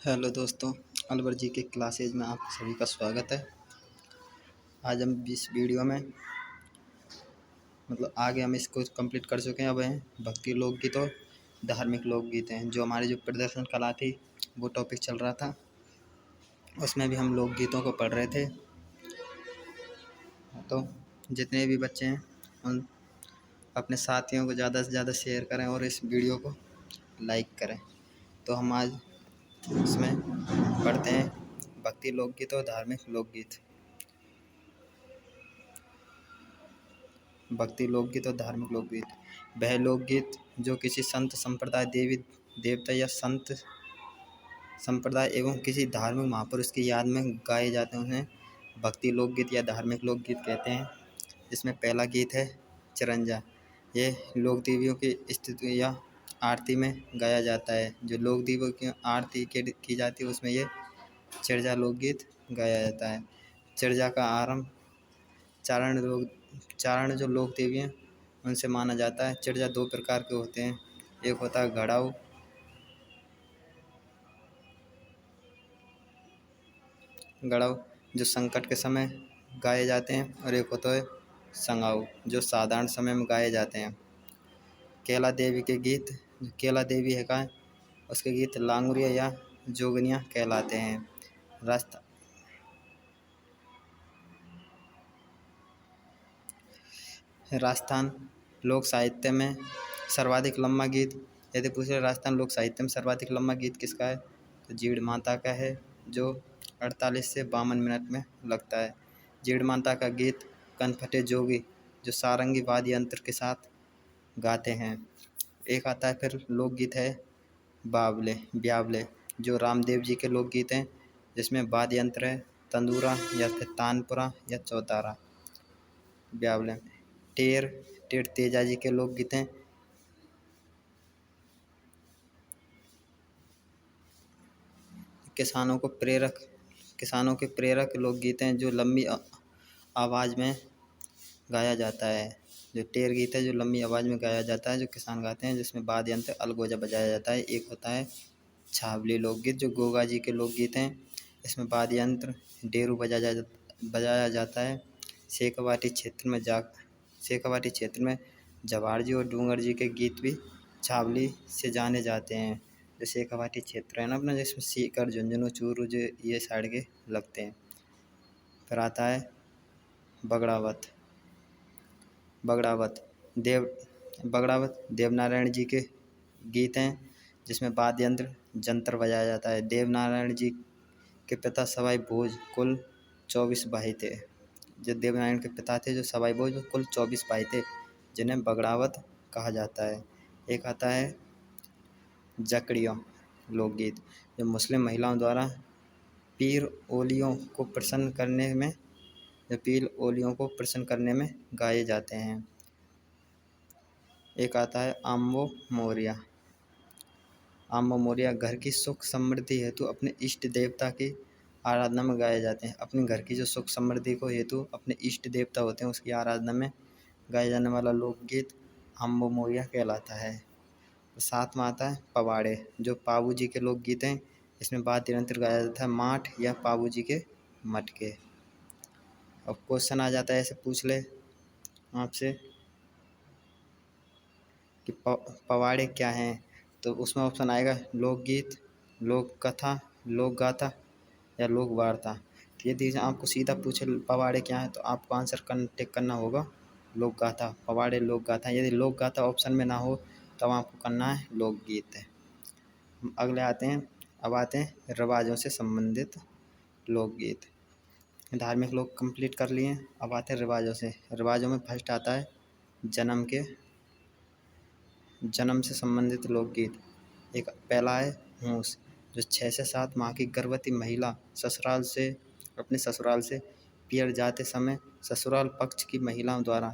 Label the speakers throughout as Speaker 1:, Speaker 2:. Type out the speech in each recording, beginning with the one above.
Speaker 1: Hello दोस्तों, अलवर जी के classes में आप सभी का स्वागत है। आज हम इस वीडियो में आगे हम इसको कंप्लीट कर चुके हैं। अब हैं भक्ति लोकगीत और धार्मिक लोकगीत हैं। जो हमारी जो प्रदर्शन कला थी वो टॉपिक चल रहा था, उसमें भी हम लोकगीतों को पढ़ रहे थे। तो जितने भी बच्चे हैं उन अपने साथियों को ज़्यादा से ज़्यादा शेयर करें और इस वीडियो को लाइक करें। तो हम आज इसमें पढ़ते हैं भक्ति लोकगीत और धार्मिक लोकगीत। भक्ति लोकगीत और धार्मिक लोकगीत वह लोकगीत जो किसी संत संप्रदाय, देवी देवता या संत संप्रदाय एवं किसी धार्मिक महापुरुष की याद में गाए जाते हैं, उन्हें भक्ति लोकगीत या धार्मिक लोकगीत कहते हैं। जिसमें पहला गीत है चिरंजा। ये लोक देवियों की स्तुति या आरती में गाया जाता है। जो लोक देवियों की आरती की जाती है उसमें ये चिरजा लोकगीत गाया जाता है। चिरजा का आरंभ चारण जो लोक देवी हैं उनसे माना जाता है। चिरजा दो प्रकार के होते हैं, एक होता है गढ़ाऊ जो संकट के समय गाए जाते हैं, और एक होता है संगाऊ जो साधारण समय में गाए जाते हैं। केला देवी के गीत, जो केला देवी है का उसके गीत लांगुरिया या जोगनिया कहलाते हैं। राजस्थान लोक साहित्य में सर्वाधिक लंबा गीत, यदि पूछे राजस्थान लोक साहित्य में सर्वाधिक लंबा गीत किसका है, तो जीड़ माता का है, जो 48 से 52 मिनट में लगता है। जीड़ माता का गीत कनफटे जोगी जो सारंगी वाद्य यंत्र के साथ गाते हैं। एक आता है फिर लोकगीत है ब्यावले जो रामदेव जी के लोकगीत हैं, जिसमें वाद्य यंत्र है तंदूरा या फिर तानपुरा या चौतारा। ब्यावले टेर तेजा जी के लोकगीत हैं। किसानों के प्रेरक लोकगीत हैं जो लंबी आवाज़ में गाया जाता है। जो टेर गीत है जो लंबी आवाज़ में गाया जाता है, जो किसान गाते हैं, जिसमें वाद्य यंत्र अलगोजा बजाया जाता है। एक होता है छावली लोकगीत जो गोगा जी के लोकगीत हैं, इसमें वाद्य यंत्र डेरू बजाया जाता है। शेखावाटी क्षेत्र में जवाहर जी और डूंगर जी के गीत भी छावली से जाने जाते हैं। जो शेखावाटी क्षेत्र है ना अपना, जिसमें सीकर झुंझुनू चूरू जो ये साइड के लगते हैं। फिर आता है बगड़ावत देवनारायण जी के गीत हैं, जिसमें वाद्य यंत्र जंतर बजाया जाता है। देवनारायण जी के पिता सवाई भोज कुल 24 भाई थे। जो देवनारायण के पिता थे जो सवाई भोज कुल 24 भाई थे, जिन्हें बगड़ावत कहा जाता है। एक आता है जकड़ियों लोकगीत जो मुस्लिम महिलाओं द्वारा पीर ओलियों को प्रसन्न करने में गाए जाते हैं। एक आता है आम्बो मोरिया घर की सुख समृद्धि हेतु अपने इष्ट देवता की आराधना में गाए जाते हैं। अपने घर की जो सुख समृद्धि को हेतु अपने इष्ट देवता होते हैं उसकी आराधना में गाया जाने वाला लोकगीत आम्बो मोरिया कहलाता है। साथ में आता है पवाड़े जो पाबू जी के लोकगीत हैं। इसमें वाद्य यंत्र गाया जाता है माठ या पाबू जी के मटके। अब क्वेश्चन आ जाता है, ऐसे पूछ ले आपसे कि पवाड़े क्या हैं, तो उसमें ऑप्शन आएगा लोकगीत, लोक कथा, लोक गाथा या लोक वार्ता। तो यदि आपको सीधा पूछे पवाड़े क्या है तो आपको आंसर टिक करना होगा लोक गाथा। पवाड़े लोक गाथा। यदि लोक गाथा ऑप्शन में ना हो तब आपको करना है लोकगीत। अगले आते हैं रिवाजों से संबंधित लोकगीत। धार्मिक लोक कंप्लीट कर लिए, अब आते हैं रिवाजों से। रिवाजों में फर्स्ट आता है जन्म से संबंधित लोकगीत। एक पहला है हूँस जो 6 से 7 माह की गर्भवती महिला अपने ससुराल से पियर जाते समय ससुराल पक्ष की महिलाओं द्वारा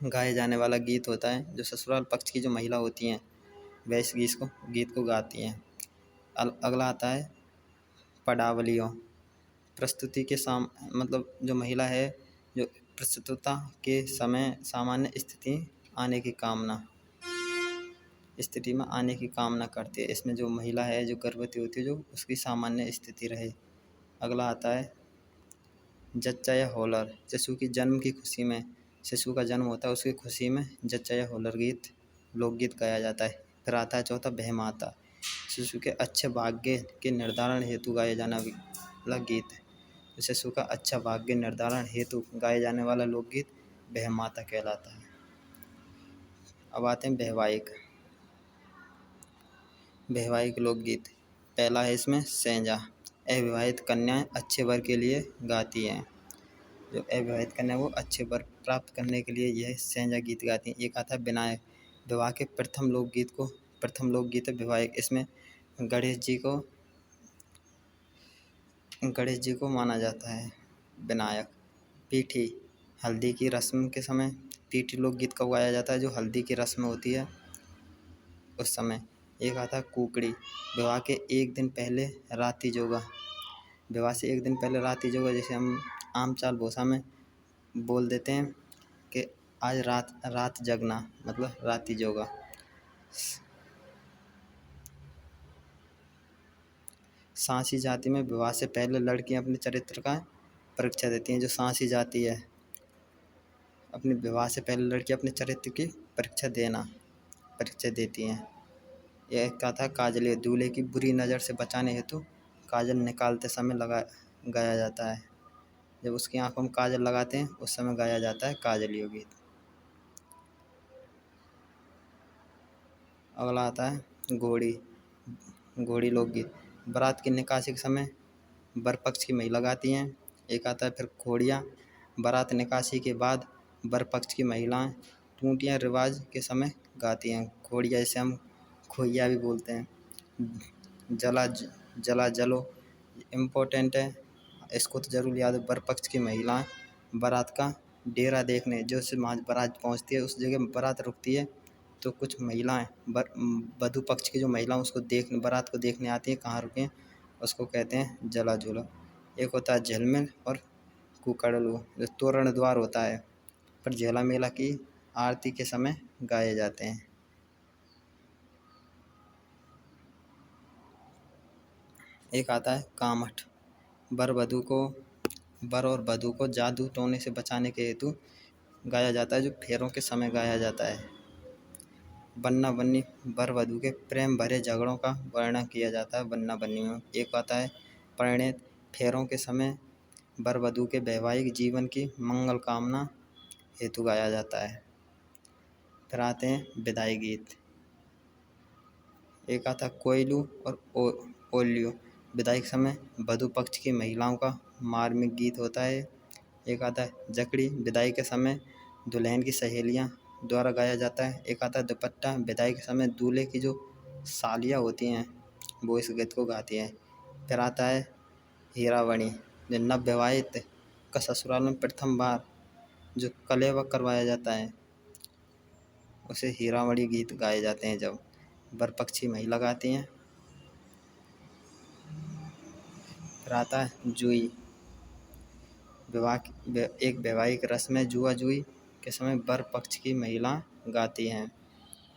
Speaker 1: गाए जाने वाला गीत होता है। जो ससुराल पक्ष की जो महिला होती हैं वह इस गीत को गाती हैं। अगला आता है पडावलियों प्रस्तुति के जो महिला है जो प्रस्तुतता के समय सामान्य स्थिति आने की कामना। स्थिति में आने की कामना करती है। इसमें जो महिला है जो गर्भवती होती है जो उसकी सामान्य स्थिति रहे। अगला आता है जच्चा या होलर। शिशु की जन्म की खुशी में, शिशु का जन्म होता है उसकी खुशी में जच्चा या होलर गीत, लोकगीत गाया जाता है। फिर आता है चौथा बहमाता। शिशु के अच्छे भाग्य के निर्धारण हेतु गाया जाने वाला गीत है। तो शिशु का अच्छा भाग्य निर्धारण हेतु गाए जाने वाला लोकगीत बहमाता कहलाता है। अब आते हैं वैवाहिक। वैवाहिक लोकगीत। पहला है इसमें सेंजा। अविवाहित कन्याएं अच्छे वर के लिए गाती हैं। जो अविवाहित कन्या वो अच्छे वर प्राप्त करने के लिए यह सेंजा गीत गाती हैं। एक आता है विनायक। विवाह के प्रथम लोकगीत है विवाहिक। इसमें गणेश जी को माना जाता है विनायक। पीठी। हल्दी की रस्म के समय पीठी लोकगीत कब गाया जाता है? जो हल्दी की रस्म होती है उस समय। एक आता है कुकड़ी। विवाह के एक दिन पहले राती जोगा। विवाह से एक दिन पहले राती जोगा, जैसे हम आम चाल भाषा में बोल देते हैं कि आज रात जगना, मतलब राती जोगा। सांसी जाति में विवाह से पहले लड़कियां अपने चरित्र का परीक्षा देती हैं। जो सांसी जाति है, अपने विवाह से पहले लड़की अपने चरित्र की परीक्षा देती हैं। यह एक था काजल। दूल्हे की बुरी नज़र से बचाने हेतु काजल निकालते समय गाया जाता है। जब उसकी आंखों में काजल लगाते हैं उस समय गाया जाता है काजलियो गीत। अगला आता है घोड़ी लोकगीत। बारात की निकासी के समय वर पक्ष की महिला गाती हैं। एक आता है फिर खोड़िया। बारात निकासी के बाद वर पक्ष की महिलाएं टूटियां रिवाज के समय गाती हैं। खोड़िया जिसे हम खोइया भी बोलते हैं। जलो इम्पोर्टेंट है, इसको तो जरूर याद है। वर पक्ष की महिलाएं बारात का डेरा देखने, जो से बारात पहुंचती है उस जगह बारात रुकती है, तो कुछ महिलाएं वधु पक्ष की जो महिलाएं उसको बारात को देखने आती हैं कहाँ रुके, उसको कहते हैं जला झूला। एक होता है झिलमिल और कुकड़लू, जो तोरण द्वार होता है पर झेला मेला की आरती के समय गाए जाते हैं। एक आता है कामठ। वर और वधु को जादू टोने से बचाने के हेतु गाया जाता है, जो फेरों के समय गाया जाता है। बन्ना बन्नी। वर वधु के प्रेम भरे झगड़ों का वर्णन किया जाता है बन्ना बन्नी में। एक आता है परिणय। फेरों के समय वर वधु के वैवाहिक जीवन की मंगल कामना हेतु गाया जाता है। फिर आते हैं विदाई गीत। एक आता है कोयलू और ओल्यू। विदाई के समय वधु पक्ष की महिलाओं का मार्मिक गीत होता है। एक आता है जकड़ी। विदाई के समय दुल्हन की सहेलियां द्वारा गाया जाता है। एक आता है दुपट्टा। विदाई के समय दूल्हे की जो सालियां होती हैं वो इस गीत को गाती हैं। फिर आता है हीरावणी। जो नवविवाहित का ससुराल में प्रथम बार जो कलेवा करवाया जाता है उसे हीरावणी गीत गाए जाते हैं, जब वर पक्षी महिला गाती हैं। फिर आता है जुई। एक वैवाहिक रस्म में जुआ जुई के समय वर पक्ष की महिला गाती हैं।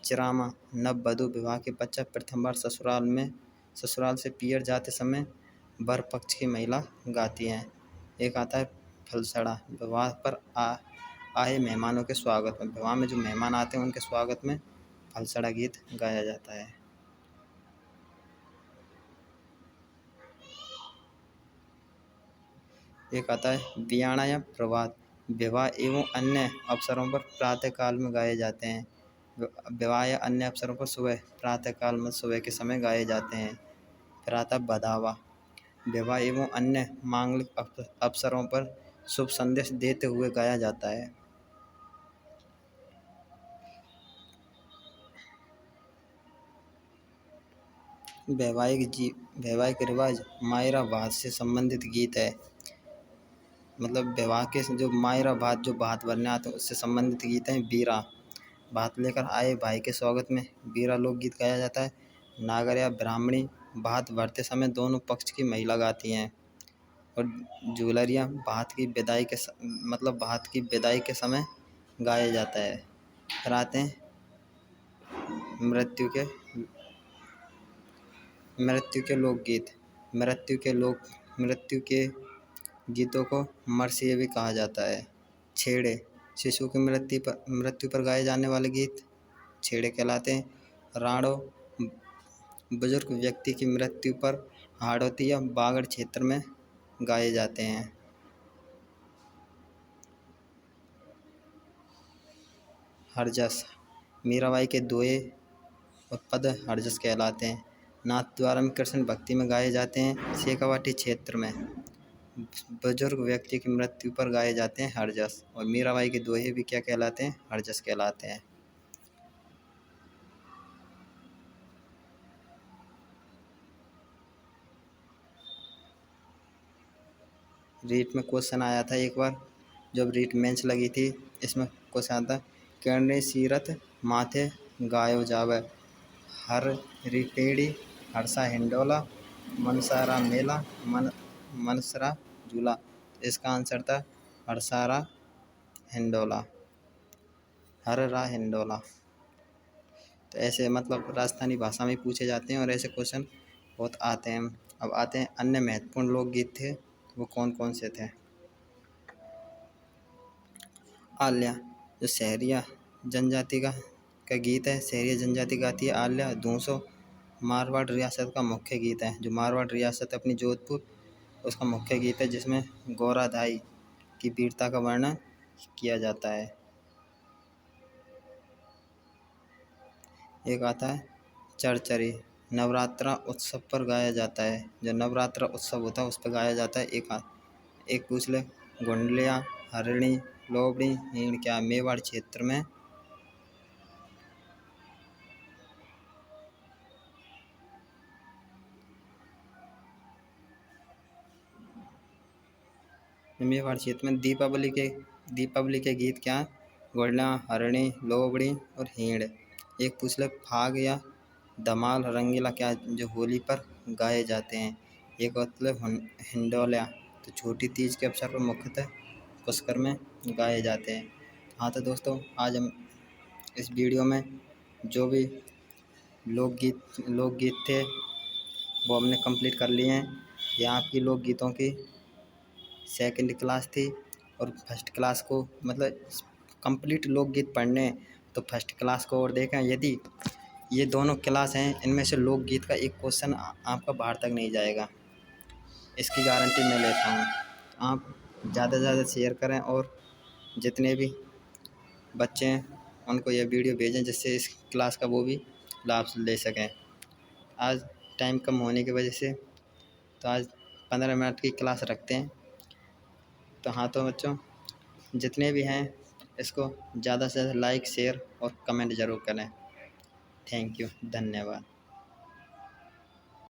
Speaker 1: चिरामा। नव वधु विवाह के पश्चात प्रथम बार ससुराल से पियर जाते समय वर पक्ष की महिला गाती हैं। एक आता है फलसड़ा। विवाह पर आए मेहमानों के स्वागत में, विवाह में जो मेहमान आते हैं उनके स्वागत में फलसड़ा गीत गाया जाता है। एक आता है वियाणा या प्रभात। विवाह एवं अन्य अवसरों पर प्रातः काल में गाए जाते हैं। विवाह या अन्य अवसरों पर प्रातः काल में सुबह के समय गाए जाते हैं। फिर आता है बधावा। विवाह एवं अन्य मांगलिक अवसरों पर शुभ संदेश देते हुए गाया जाता है। वैवाहिक रिवाज मायरा भात से संबंधित गीत है। मतलब विवाह के जो मायरा भात, जो भात भरने आते हैं उससे संबंधित गीत हैं। बीरा। भात लेकर आए भाई के स्वागत में बीरा लोकगीत गाया जाता है। नागर या ब्राह्मणी। भात भरते समय दोनों पक्ष की महिला गाती हैं। और जूलरिया भात की विदाई के समय गाया जाता है। फिर आते हैं मृत्यु के मृत्यु के लोकगीत। मृत्यु के गीतों को मरसिए भी कहा जाता है। छेड़े, शिशु की मृत्यु पर गाए जाने वाले गीत छेड़े कहलाते हैं। राड़ो, बुजुर्ग व्यक्ति की मृत्यु पर हाड़ौती या बागड़ क्षेत्र में गाए जाते हैं। हरजस, मीराबाई के दोहे और पद हरजस कहलाते हैं। नाथ द्वारा में कृष्ण भक्ति में गाए जाते हैं। शेखावाटी क्षेत्र में बुजुर्ग व्यक्ति की मृत्यु पर गाए जाते हैं हरजस, और मीराबाई के दोहे भी क्या कहलाते हैं? हरजस कहलाते हैं। रीट में क्वेश्चन आया था एक बार, जब रीट मेंस लगी थी, इसमें क्वेश्चन आता करने सीरत माथे गायो जावे, हर रिपेड़ी हरसा हिंडोला, मनसारा मेला मनसरा झूला। इसका आंसर था हरसारा हिंडोला, हररा हिंडोला। तो ऐसे मतलब राजस्थानी भाषा में पूछे जाते हैं और ऐसे क्वेश्चन बहुत आते हैं। अब आते हैं अन्य महत्वपूर्ण लोकगीत थे, वो कौन कौन से थे। आल्या, जो सहरिया जनजाति का गीत है, सहरिया जनजाति गाती है। आल्या दूसो मारवाड़ रियासत का मुख्य गीत है। जो मारवाड़ रियासत अपनी जोधपुर, उसका मुख्य गीत है, जिसमें गौराधाई की वीरता का वर्णन किया जाता है। एक आता है चरचरी, नवरात्रा उत्सव पर गाया जाता है। जो नवरात्रा उत्सव होता है उस पर गाया जाता है। एक पूछ ले, गुंडलिया हरिणी लोबड़ी हीण क्या मेवाड़ क्षेत्र में दीपावली के गीत क्या है? गुंडलिया हरिणी लोबड़ी और हीण। एक पूछ ले, फाग या धमाल रंगीला क्या, जो होली पर गाए जाते हैं। एक मतलब हिंडोलिया, तो छोटी तीज के अवसर पर मुख्यतः पुष्कर में गाए जाते हैं। हाँ तो दोस्तों, आज हम इस वीडियो में जो भी लोकगीत थे वो हमने कंप्लीट कर लिए हैं। ये आपकी लोकगीतों की सेकंड क्लास थी, और फर्स्ट क्लास को मतलब कंप्लीट लोकगीत पढ़ने तो फर्स्ट क्लास को और देखें। यदि ये दोनों क्लास हैं, इनमें से लोकगीत का एक क्वेश्चन आपका बाहर तक नहीं जाएगा, इसकी गारंटी मैं लेता हूँ। आप ज़्यादा से ज़्यादा शेयर करें और जितने भी बच्चे हैं उनको यह वीडियो भेजें, जिससे इस क्लास का वो भी लाभ ले सकें। आज टाइम कम होने की वजह से तो आज 15 मिनट की क्लास रखते हैं। तो हाँ तो बच्चों, जितने भी हैं इसको ज़्यादा से ज़्यादा लाइक शेयर और कमेंट ज़रूर करें। थैंक यू, धन्यवाद।